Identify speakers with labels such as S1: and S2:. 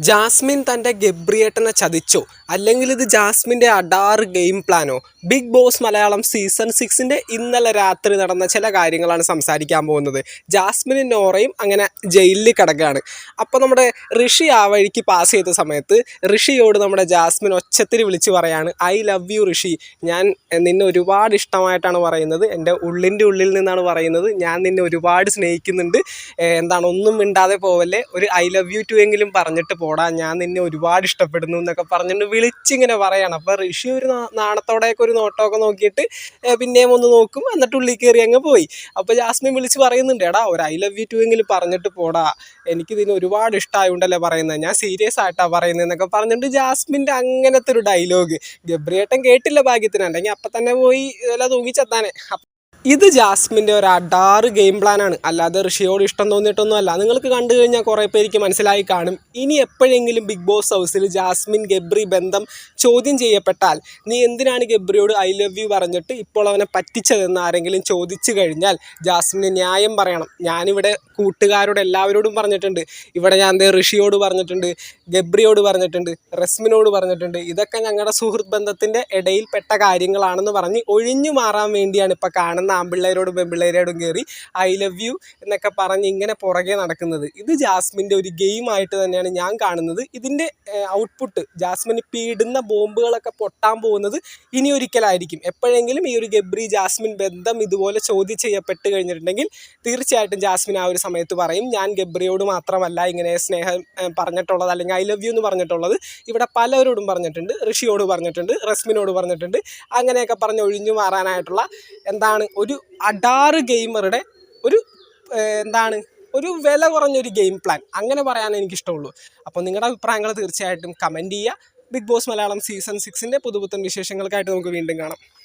S1: Jasmine തൻ്റെ ഗബ്രിയേട്ടനെ ചതിച്ചോ, അല്ലെങ്കിൽ ഇത് ജാസ്മിൻ്റെ അഡാറ് ഗെയിം പ്ലാനോ? ബിഗ് ബോസ് മലയാളം സീസൺ 6 ഇന്നലെ രാത്രി നടന്ന ചില കാര്യങ്ങളാണ് സംസാരിക്കാൻ പോകുന്നത്. ജാസ്മിനും നോറയും അങ്ങനെ ജയിലിൽ കിടക്കുകയാണ്. അപ്പോൾ നമ്മുടെ ഋഷി ആ വഴിക്ക് പാസ് ചെയ്ത സമയത്ത് ഋഷിയോട് നമ്മുടെ ജാസ്മിൻ ഒച്ചത്തിൽ വിളിച്ച് പറയാണ്, ഐ ലവ് യു ഋഷി, ഞാൻ നിന്നെ ഒരുപാട് ഇഷ്ടമായിട്ടാണ് പറയുന്നത്, എൻ്റെ ഉള്ളിൻ്റെ ഉള്ളിൽ നിന്നാണ് പറയുന്നത്, ഞാൻ നിന്നെ ഒരുപാട് സ്നേഹിക്കുന്നുണ്ട്, ഒന്നും മിണ്ടാതെ പോവല്ലേ, ഒരു ഐ ലവ് യു ടു എങ്കിലും പറഞ്ഞിട്ട് പോടാ, ഞാൻ നിന്നെ ഒരുപാട് ഇഷ്ടപ്പെടുന്നു എന്നൊക്കെ പറഞ്ഞിട്ട് വിളിച്ചിങ്ങനെ പറയാണ്. അപ്പോൾ ഋഷി ഒരു നാണത്തോടെയൊക്കെ ഒരു നോട്ടമൊക്കെ നോക്കിയിട്ട് പിന്നെയും ഒന്ന് നോക്കും, എന്നിട്ട് ഉള്ളിൽ കയറി അങ്ങ് പോയി. അപ്പോൾ ജാസ്മിൻ വിളിച്ച് പറയുന്നുണ്ട്, എടാ ഒരു ഐ ലവ് യു ടു എങ്കിലും പറഞ്ഞിട്ട് പോടാ, എനിക്കിതിന് ഒരുപാട് ഇഷ്ടമായുണ്ടല്ലേ പറയുന്നത്, ഞാൻ സീരിയസ് ആയിട്ടാണ് പറയുന്നത് എന്നൊക്കെ പറഞ്ഞിട്ട് ജാസ്മിൻ്റെ അങ്ങനത്തെ ഒരു ഡയലോഗ് ഗബ്രിയേട്ടൻ കേട്ടില്ല ഭാഗ്യത്തിന്, അല്ലെങ്കിൽ അപ്പം തന്നെ പോയി ഇതെല്ലാം തൂങ്ങിച്ചെത്താനെ. ഇത് ജാസ്മിൻ്റെ ഒരു അഡാറ് ഗെയിം പ്ലാനാണ്, അല്ലാതെ ഋഷിയോട് ഇഷ്ടം തോന്നിയിട്ടൊന്നും അല്ല. നിങ്ങൾക്ക് കണ്ടു കഴിഞ്ഞാൽ കുറേ പേർക്ക് മനസ്സിലായി കാണും. ഇനി എപ്പോഴെങ്കിലും ബിഗ് ബോസ് ഹൗസിൽ ജാസ്മിൻ ഗബ്രി ബന്ധം ചോദ്യം ചെയ്യപ്പെട്ടാൽ, നീ എന്തിനാണ് ഗബ്രിയോട് ഐ ലവ് യു പറഞ്ഞിട്ട് ഇപ്പോൾ അവനെ പറ്റിച്ചതെന്ന് ആരെങ്കിലും ചോദിച്ചു കഴിഞ്ഞാൽ ജാസ്മിന് ന്യായം പറയണം. ഞാനിവിടെ കൂട്ടുകാരോട് എല്ലാവരോടും പറഞ്ഞിട്ടുണ്ട്, ഇവിടെ ഞാൻ ഋഷിയോട് പറഞ്ഞിട്ടുണ്ട്, ഗബ്രിയോട് പറഞ്ഞിട്ടുണ്ട്, റസ്മിനോട് പറഞ്ഞിട്ടുണ്ട്, ഇതൊക്കെ ഞങ്ങളുടെ സുഹൃത്ത് ബന്ധത്തിൻ്റെ ഇടയിൽപ്പെട്ട കാര്യങ്ങളാണെന്ന് പറഞ്ഞ് ഒഴിഞ്ഞു മാറാൻ വേണ്ടിയാണ് ഇപ്പോൾ കാണുന്ന ആൺപിള്ളേരോടും പെൺപിള്ളേരോടും കയറി ഐ ലവ് യു എന്നൊക്കെ പറഞ്ഞ് ഇങ്ങനെ പുറകെ നടക്കുന്നത്. ഇത് ജാസ്മിൻ്റെ ഒരു ഗെയിമായിട്ട് തന്നെയാണ് ഞാൻ കാണുന്നത്. ഇതിൻ്റെ ഔട്ട്പുട്ട് ജാസ്മിൻ ഇപ്പോൾ ഇടുന്ന ബോംബുകളൊക്കെ പൊട്ടാൻ പോകുന്നത് ഇനി ഒരിക്കലായിരിക്കും. എപ്പോഴെങ്കിലും ഈ ഒരു ഗബ്രി ജാസ്മിൻ ബന്ധം ഇതുപോലെ ചോദ്യം ചെയ്യപ്പെട്ട് കഴിഞ്ഞിട്ടുണ്ടെങ്കിൽ തീർച്ചയായിട്ടും ജാസ്മിൻ ആ ഒരു സമയത്ത് പറയും, ഞാൻ ഗബ്രിയോട് മാത്രമല്ല ഇങ്ങനെ സ്നേഹം പറഞ്ഞിട്ടുള്ളത്, അല്ലെങ്കിൽ ഐ ലവ് യു എന്ന് പറഞ്ഞിട്ടുള്ളത്, ഇവിടെ പലരോടും പറഞ്ഞിട്ടുണ്ട്, ഋഷിയോട് പറഞ്ഞിട്ടുണ്ട്, റസ്മിനോട് പറഞ്ഞിട്ടുണ്ട്, അങ്ങനെയൊക്കെ പറഞ്ഞ് ഒഴിഞ്ഞു മാറാനായിട്ടുള്ള ഒരു അഡാറ് ഗെയിമറുടെ ഒരു ഒരു വില കുറഞ്ഞൊരു ഗെയിം പ്ലാൻ, അങ്ങനെ പറയാൻ എനിക്കിഷ്ടമുള്ളൂ. അപ്പോൾ നിങ്ങളുടെ അഭിപ്രായങ്ങൾ തീർച്ചയായിട്ടും കമൻറ്റ് ചെയ്യുക. ബിഗ് ബോസ് മലയാളം സീസൺ 6 പുതുപുത്തൻ വിശേഷങ്ങൾക്കായിട്ട് നമുക്ക് വീണ്ടും കാണാം.